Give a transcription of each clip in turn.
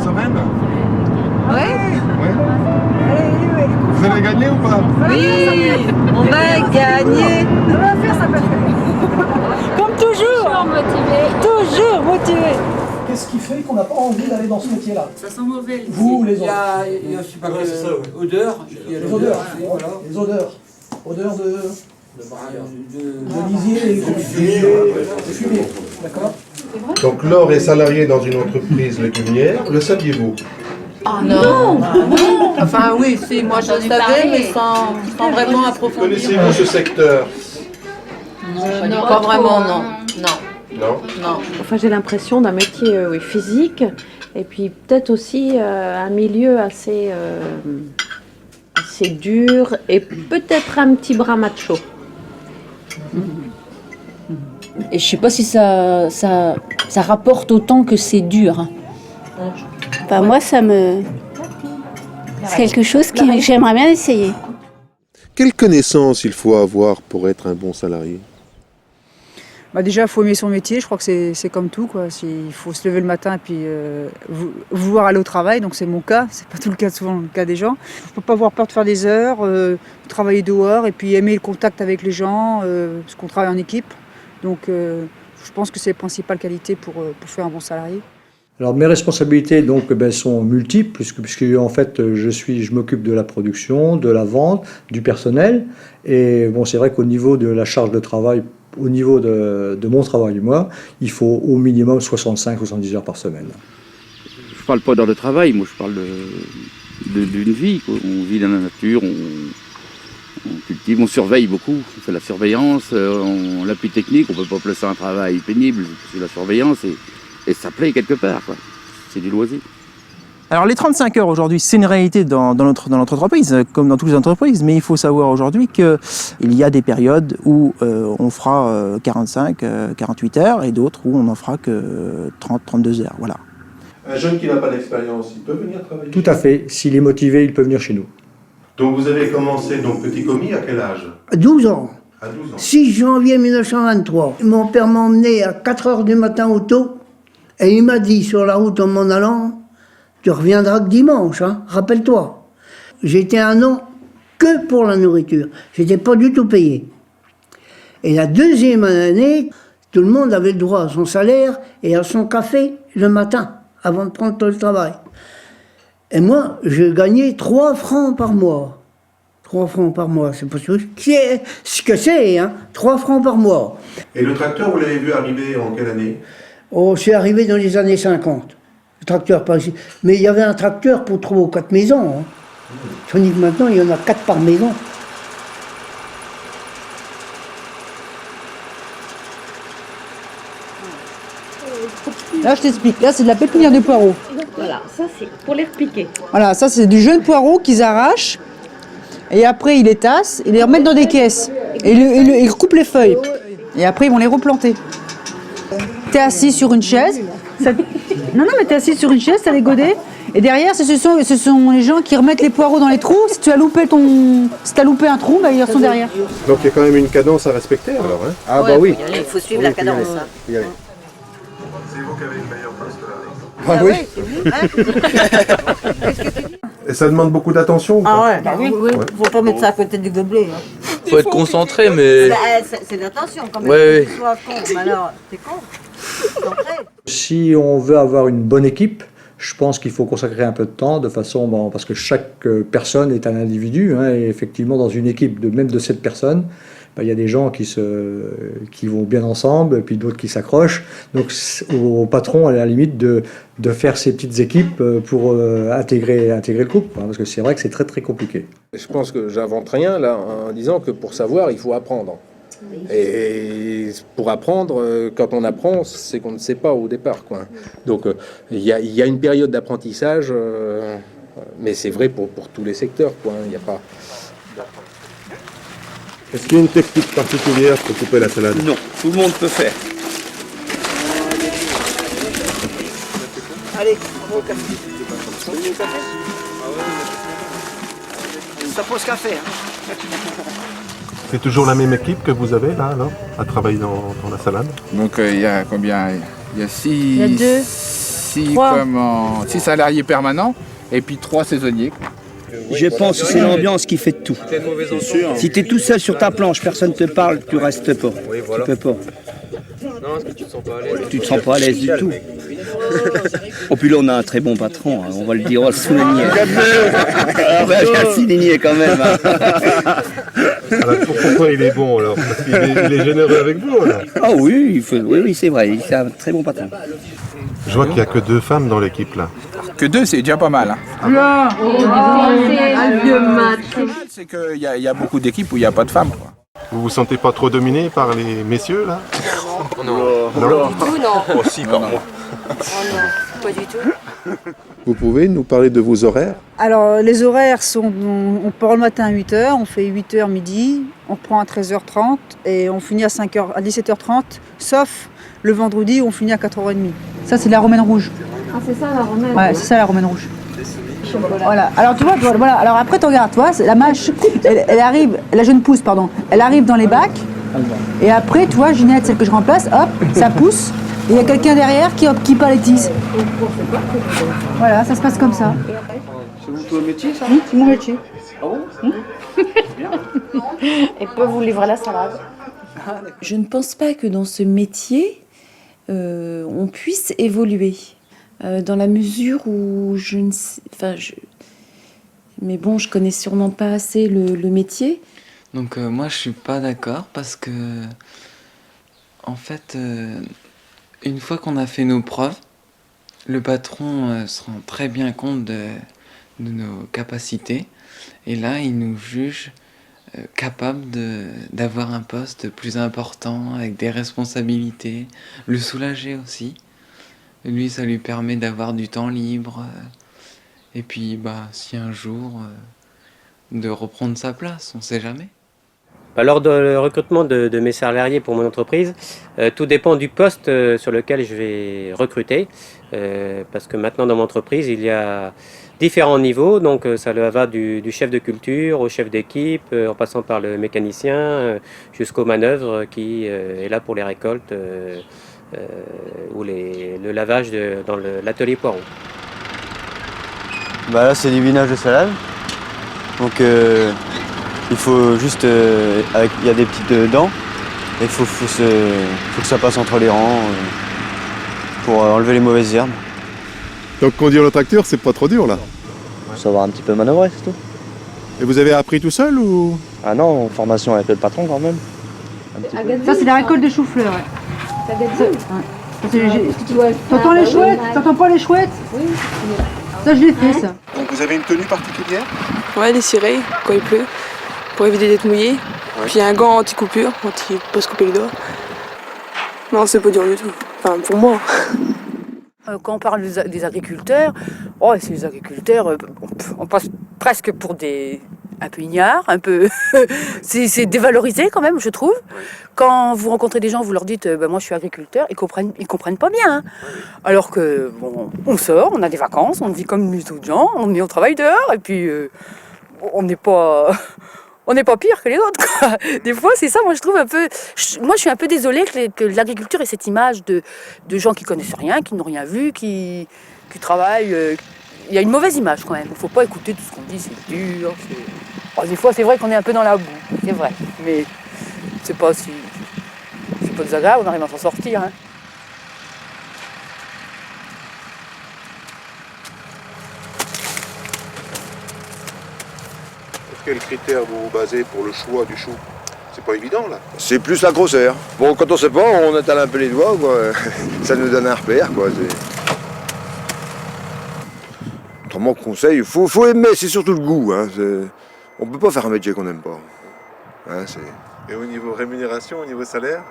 cette semaine? Ouais. Ouais. Vous allez gagner ou pas? Oui, on va gagner. On va faire ça peut Comme toujours. Toujours motivé. Qu'est-ce qui fait qu'on n'a pas envie d'aller dans ce métier-là? Ça sent mauvais. Vous, les autres? Il y a je sais pas quelle odeur. Il y a Les odeurs. voilà. Les odeurs. Odeurs de De lisier et de fumier. D'accord? Donc Laure est salariée dans une entreprise légumière, le saviez-vous? Oh non. Enfin oui, si, moi je le savais, mais sans vraiment approfondir. Connaissez-vous ce secteur? Non, pas vraiment, non. Non. Non. Enfin, j'ai l'impression d'un métier physique et puis peut-être aussi un milieu assez dur et peut-être un petit bras macho. Et je sais pas si ça rapporte autant que c'est dur. Bah moi, c'est quelque chose que j'aimerais bien essayer. Quelles connaissances il faut avoir pour être un bon salarié? Bah déjà, il faut aimer son métier. Je crois que c'est comme tout, quoi. Il faut se lever le matin et puis vouloir aller au travail. Donc c'est mon cas. C'est pas tout le cas, souvent le cas des gens. Il ne faut pas avoir peur de faire des heures, travailler dehors et puis aimer le contact avec les gens, parce qu'on travaille en équipe. Donc je pense que c'est la principale qualité pour faire un bon salarié. Alors mes responsabilités donc sont multiples puisque en fait je m'occupe de la production, de la vente, du personnel et bon c'est vrai qu'au niveau de la charge de travail, au niveau de mon travail moi, il faut au minimum 65-70 heures par semaine. Je parle pas d'heures de travail, moi je parle d'une vie quoi. On vit dans la nature, on cultive, on surveille beaucoup, on fait la surveillance, l'appui technique, on peut pas placer un travail pénible, c'est la surveillance et ça plaît quelque part, quoi. C'est du loisir. Alors les 35 heures aujourd'hui, c'est une réalité dans notre entreprise, comme dans toutes les entreprises, mais il faut savoir aujourd'hui qu'il y a des périodes où on fera 45, 48 heures et d'autres où on n'en fera que 30, 32 heures. Voilà. Un jeune qui n'a pas d'expérience, il peut venir travailler? Tout à fait, s'il est motivé, il peut venir chez nous. Donc vous avez commencé petit commis à quel âge? À 12 ans. À 12 ans. 6 janvier 1923. Mon père m'a emmené à 4 heures du matin au taux et il m'a dit sur la route en m'en allant, tu reviendras que dimanche, hein, rappelle-toi. J'étais un an que pour la nourriture. J'étais pas du tout payé. Et la deuxième année, tout le monde avait le droit à son salaire et à son café le matin, avant de prendre le travail. Et moi, je gagnais 3 francs par mois. 3 francs par mois, c'est pas ce que c'est, hein, 3 francs par mois. Et le tracteur, vous l'avez vu arriver en quelle année? Oh, c'est arrivé dans les années 50. Le tracteur, pas ici. Mais il y avait un tracteur pour 3 ou 4 maisons. Hein. Tandis que maintenant, il y en a 4 par maison. Là, je t'explique. Là, c'est de la pépinière de poireaux. Voilà, ça c'est pour les repiquer. Voilà, ça, c'est du jeune poireau qu'ils arrachent. Et après, ils les tassent, ils les remettent dans des caisses. Et ils recoupent les feuilles. Et après, ils vont les replanter. T'es assis sur une chaise. Non, mais t'es assis sur une chaise, t'as les godets. Et derrière, ce sont les gens qui remettent les poireaux dans les trous. Si tu as loupé un trou, bah, ils sont derrière. Donc il y a quand même une cadence à respecter alors, hein? Ah bah oui. Il faut suivre la cadence. C'est vous qui avez une meilleure poste là. Ah oui. Et ça demande beaucoup d'attention ou pas? Ah ouais, bah oui. Faut pas mettre ça à côté du gobelet. Hein. Faut être concentré, mais... C'est l'attention quand même. Ouais, Tu sois con, mais alors, t'es con. Concentré. Si on veut avoir une bonne équipe, je pense qu'il faut consacrer un peu de temps, de façon, parce que chaque personne est un individu, hein, et effectivement dans une équipe même de 7 personnes, il y a des gens qui vont bien ensemble, et puis d'autres qui s'accrochent. Donc au patron, à la limite, de faire ces petites équipes pour intégrer le groupe, hein, parce que c'est vrai que c'est très très compliqué. Je pense que j'invente rien là en disant que pour savoir, il faut apprendre. Et pour apprendre, quand on apprend, c'est qu'on ne sait pas au départ, quoi. Donc il y a une période d'apprentissage, mais c'est vrai pour tous les secteurs, quoi. Il n'y a pas... Est-ce qu'il y a une technique particulière pour couper la salade? Non, tout le monde peut faire. Allez, on va au café. Ça pose café. Hein. C'est toujours la même équipe que vous avez là, alors, à travailler dans la salade? Donc il y a combien? Il y a 6... Il y a 2. 6 6 salariés permanents et puis 3 saisonniers. Je pense que c'est l'ambiance qui fait tout. Si tu es tout seul sur ta planche, personne ne te parle, tu restes pas. Tu peux pas. Non, parce que tu te sens pas à l'aise. Tu te sens pas à l'aise du tout. Oh, puis là, on a un très bon patron, hein, on va le dire, on va le souligner. On va le souligner quand même. Alors, pourquoi il est bon alors? Parce qu'il est généreux avec vous alors? Ah oui, oui, c'est vrai, c'est un très bon patron. Je vois qu'il n'y a que 2 femmes dans l'équipe là. Que 2, c'est déjà pas mal. Hein. C'est qu'il y a beaucoup d'équipes où il n'y a pas de femmes. Quoi. Vous vous sentez pas trop dominé par les messieurs là? Non. Non. Oh si, par moi. Oh non, pas du tout. Vous pouvez nous parler de vos horaires? Alors, les horaires sont, on part le matin à 8h, on fait 8h midi, on prend à 13h30 et on finit à 17h30, sauf le vendredi où on finit à 4h30. Ça, c'est la romaine rouge. Ah, c'est ça la romaine. Ouais, c'est ça la romaine rouge. Voilà. Alors tu vois, voilà. Alors après tu regardes, toi, la mâche, elle arrive, la jeune pousse, pardon, elle arrive dans les bacs. Et après, tu vois, Ginette, celle que je remplace, hop, ça pousse. Et il y a quelqu'un derrière qui paletise. Voilà, ça se passe comme ça. C'est votre métier, ça? Oui, c'est mon métier. Ah bon? Et peut vous livrer la salade. Je ne pense pas que dans ce métier, on puisse évoluer. Dans la mesure où je ne sais... Mais bon, je connais sûrement pas assez le métier. Donc moi, je suis pas d'accord parce que... En fait, une fois qu'on a fait nos preuves, le patron se rend très bien compte de nos capacités. Et là, il nous juge capables d'avoir un poste plus important, avec des responsabilités, le soulager aussi. Lui, ça lui permet d'avoir du temps libre. Et puis, si un jour, de reprendre sa place, on ne sait jamais. Lors du recrutement de mes salariés pour mon entreprise, tout dépend du poste sur lequel je vais recruter. Parce que maintenant, dans mon entreprise, il y a différents niveaux. Donc, ça va du chef de culture au chef d'équipe, en passant par le mécanicien, jusqu'au manœuvre qui est là pour les récoltes. Ou le lavage dans l'atelier poireau. Là c'est du binage de salade. Donc il faut juste, il y a des petites dents, et il faut que ça passe entre les rangs pour enlever les mauvaises herbes. Donc conduire le tracteur, c'est pas trop dur là? Faut savoir un petit peu manœuvrer, c'est tout. Et vous avez appris tout seul ou? Ah non, en formation avec le patron quand même. Ça c'est la récolte de chou-fleur. Ouais. T'entends les chouettes? T'entends pas les chouettes? Oui. Ça je l'ai fait ça. Donc vous avez une tenue particulière? Ouais, des cirés quand il pleut, pour éviter d'être mouillé. Ouais. Puis un gant anti-coupure, pas se couper les doigts. Non, c'est pas dur du tout. Enfin, pour moi. Quand on parle des agriculteurs, c'est les agriculteurs, on passe presque pour un peu ignares, un peu... c'est dévalorisé quand même, je trouve. Quand vous rencontrez des gens, vous leur dites moi je suis agriculteur, ils comprennent pas bien. Hein. Alors que, on sort, on a des vacances, on vit comme les autres gens, on travaille dehors, et puis on n'est pas pire que les autres, quoi. Des fois, c'est ça, moi je trouve un peu... Moi je suis un peu désolée que l'agriculture ait cette image de gens qui connaissent rien, qui n'ont rien vu, qui travaillent... Il y a une mauvaise image quand même, il ne faut pas écouter tout ce qu'on dit, c'est dur, des fois c'est vrai qu'on est un peu dans la boue, c'est vrai, mais c'est pas désagréable, on arrive à s'en sortir. Hein. Sur quels critères vous vous basez pour le choix du chou? C'est pas évident là. C'est plus la grosseur. Bon, quand on sait pas, on étale un peu les doigts, quoi. Ça nous donne un repère, quoi. Autrement, conseil, faut aimer, c'est surtout le goût. Hein. On peut pas faire un métier qu'on n'aime pas. Hein, et au niveau rémunération, au niveau salaire?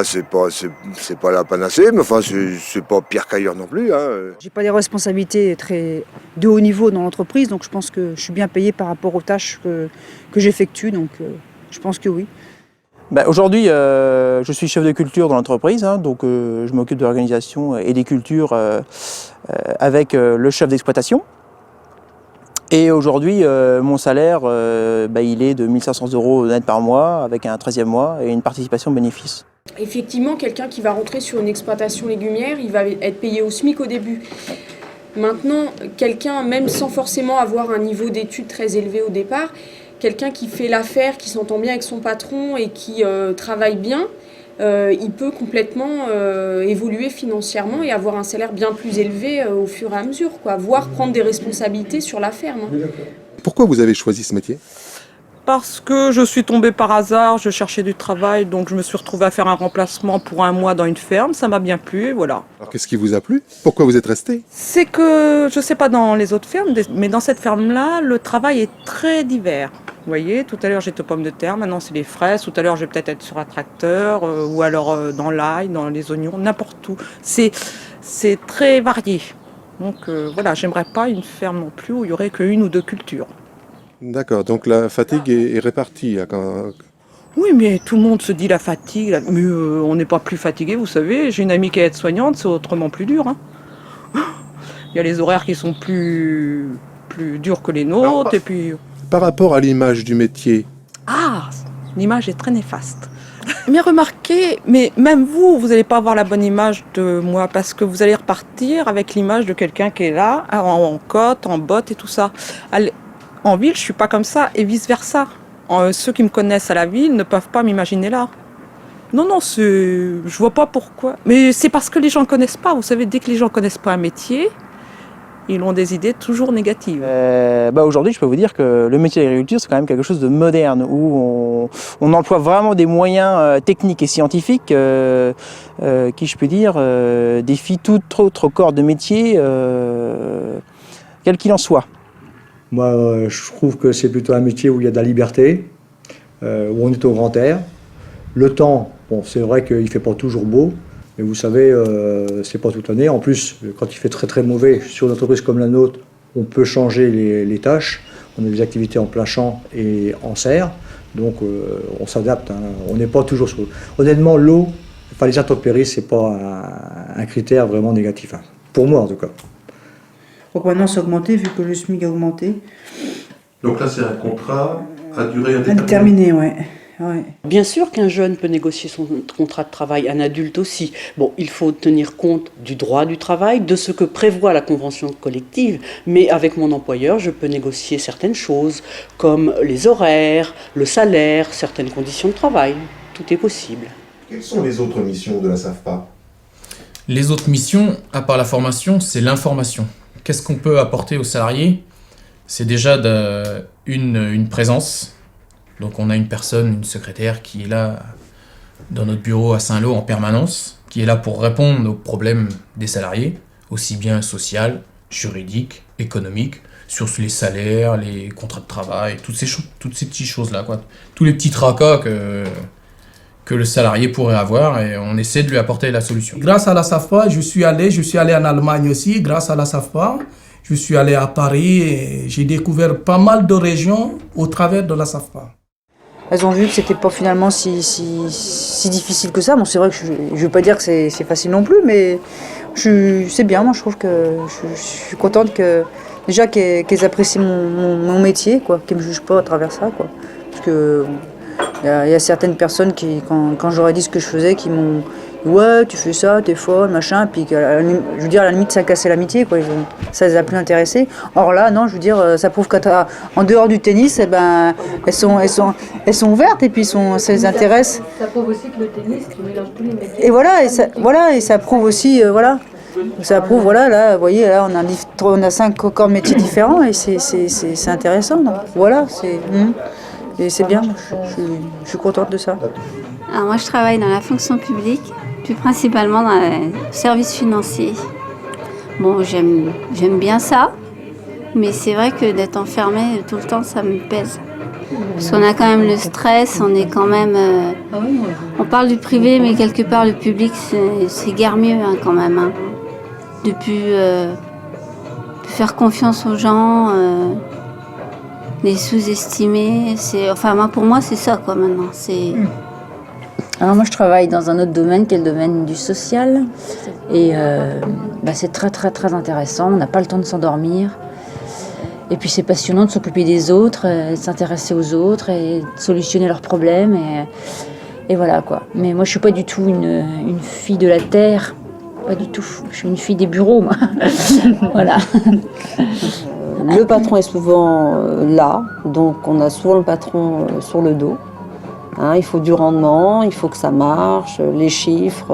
C'est pas la panacée, mais enfin, c'est pas pire qu'ailleurs non plus. Hein. J'ai pas des responsabilités de haut niveau dans l'entreprise, donc je pense que je suis bien payé par rapport aux tâches que j'effectue, donc je pense que oui. Aujourd'hui, je suis chef de culture dans l'entreprise, hein, donc je m'occupe de l'organisation et des cultures avec le chef d'exploitation. Et aujourd'hui, mon salaire, il est de 1 500 € net par mois, avec un 13e mois et une participation bénéfice. Effectivement, quelqu'un qui va rentrer sur une exploitation légumière, il va être payé au SMIC au début. Maintenant, quelqu'un, même sans forcément avoir un niveau d'études très élevé au départ, quelqu'un qui fait l'affaire, qui s'entend bien avec son patron et qui travaille bien, il peut complètement évoluer financièrement et avoir un salaire bien plus élevé au fur et à mesure, quoi, voire prendre des responsabilités sur la ferme. Pourquoi vous avez choisi ce métier ? Parce que je suis tombée par hasard, je cherchais du travail, donc je me suis retrouvée à faire un remplacement pour 1 mois dans une ferme, ça m'a bien plu, voilà. Alors qu'est-ce qui vous a plu ? Pourquoi vous êtes resté ? C'est que, je sais pas dans les autres fermes, mais dans cette ferme-là, le travail est très divers. Vous voyez, tout à l'heure j'étais aux pommes de terre, maintenant c'est les fraises, tout à l'heure je vais peut-être être sur un tracteur, ou alors dans l'ail, dans les oignons, n'importe où. C'est très varié. Donc voilà, j'aimerais pas une ferme non plus où il y aurait qu'1 ou 2 cultures. D'accord, donc la fatigue est répartie. Quand... Oui, mais tout le monde se dit la fatigue, mais on n'est pas plus fatigué, vous savez. J'ai une amie qui est aide-soignante, c'est autrement plus dur. Hein. Il y a les horaires qui sont plus durs que les nôtres, et puis... Par rapport à l'image du métier. Ah, l'image est très néfaste. Bien remarqué, mais même vous n'allez pas avoir la bonne image de moi, parce que vous allez repartir avec l'image de quelqu'un qui est là, en cotte, en bottes et tout ça. En ville, je suis pas comme ça, et vice-versa. Ceux qui me connaissent à la ville ne peuvent pas m'imaginer là. Non, je vois pas pourquoi. Mais c'est parce que les gens ne connaissent pas. Vous savez, dès que les gens ne connaissent pas un métier, ils ont des idées toujours négatives. Aujourd'hui, je peux vous dire que le métier d'agriculture, c'est quand même quelque chose de moderne, où on emploie vraiment des moyens techniques et scientifiques qui, je peux dire, défient tout autre corps de métier, quel qu'il en soit. Moi, je trouve que c'est plutôt un métier où il y a de la liberté, où on est au grand air. Le temps, bon, c'est vrai qu'il ne fait pas toujours beau, mais vous savez, c'est pas toute l'année. En plus, quand il fait très très mauvais, sur une entreprise comme la nôtre, on peut changer les tâches. On a des activités en plein champ et en serre, donc on s'adapte. Hein. On n'est pas toujours sur... Honnêtement, l'eau, enfin les intempéries, c'est pas un critère vraiment négatif, hein. Pour moi en tout cas. Donc maintenant c'est augmenté vu que le SMIC a augmenté. Donc là c'est un contrat à durée indéterminée. Indéterminé, ouais. Bien sûr qu'un jeune peut négocier son contrat de travail, un adulte aussi. Bon, il faut tenir compte du droit du travail, de ce que prévoit la convention collective, mais avec mon employeur, je peux négocier certaines choses, comme les horaires, le salaire, certaines conditions de travail. Tout est possible. Quelles sont les autres missions de la SAFPA ? Les autres missions, à part la formation, c'est l'information. Qu'est-ce qu'on peut apporter aux salariés ? C'est déjà une présence. Donc on a une personne, une secrétaire qui est là dans notre bureau à Saint-Lô en permanence, qui est là pour répondre aux problèmes des salariés, aussi bien social, juridique, économique, sur les salaires, les contrats de travail, toutes ces petites choses-là, quoi. Tous les petits tracas que le salarié pourrait avoir, et on essaie de lui apporter la solution. Grâce à la SAFPA, je suis allé en Allemagne aussi, grâce à la SAFPA. Je suis allé à Paris et j'ai découvert pas mal de régions au travers de la SAFPA. Elles ont vu que c'était pas finalement si difficile que ça. Bon, c'est vrai que je veux pas dire que c'est facile non plus, mais c'est bien. Moi, je trouve que je suis contente que déjà qu'elles apprécient mon métier, quoi, qu'elles me jugent pas à travers ça, quoi. Parce que il y a certaines personnes qui, quand j'aurais dit ce que je faisais, qui m'ont dit ouais, tu fais ça, t'es folle, machin, puis je veux dire à la limite ça cassait l'amitié, quoi. Ça les a plus intéressés. Or là, non, je veux dire, ça prouve qu'en dehors du tennis, eh ben, elles sont ouvertes et puis ça les intéresse. Ça prouve aussi que le tennis, tu mélanges tous les métiers. Et voilà, et ça prouve aussi, voilà. Ça prouve, voilà, là, vous voyez, là, on a 5 corps de métiers différents et c'est intéressant. Donc, voilà, et c'est bien, je suis contente de ça. Alors moi, je travaille dans la fonction publique, plus principalement dans les services financiers. Bon, j'aime bien ça, mais c'est vrai que d'être enfermée tout le temps, ça me pèse. Parce qu'on a quand même le stress, on est quand même... on parle du privé, mais quelque part, le public, c'est guère mieux hein, quand même. Hein. De faire confiance aux gens, les sous-estimer. Enfin, pour moi, c'est ça, quoi, maintenant. Alors moi je travaille dans un autre domaine qui est le domaine du social et c'est très très très intéressant, on n'a pas le temps de s'endormir et puis c'est passionnant de s'occuper des autres, de s'intéresser aux autres et de solutionner leurs problèmes Et voilà quoi. Mais moi je suis pas du tout une fille de la terre, pas du tout. Je suis une fille des bureaux moi. Voilà. Le patron est souvent là, donc on a souvent le patron sur le dos. Hein, il faut du rendement, il faut que ça marche, les chiffres,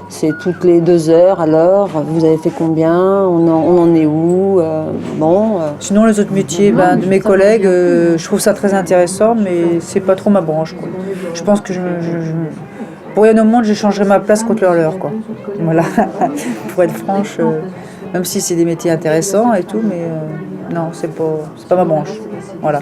c'est toutes les 2 heures, alors vous avez fait combien, on en est où, bon. Sinon les autres métiers de mes collègues, je trouve ça très intéressant, mais c'est pas trop ma branche, quoi. Je pense que pour rien au monde, j'échangerais ma place contre leur, quoi. Voilà, pour être franche, même si c'est des métiers intéressants et tout, mais non, c'est pas ma branche. Voilà.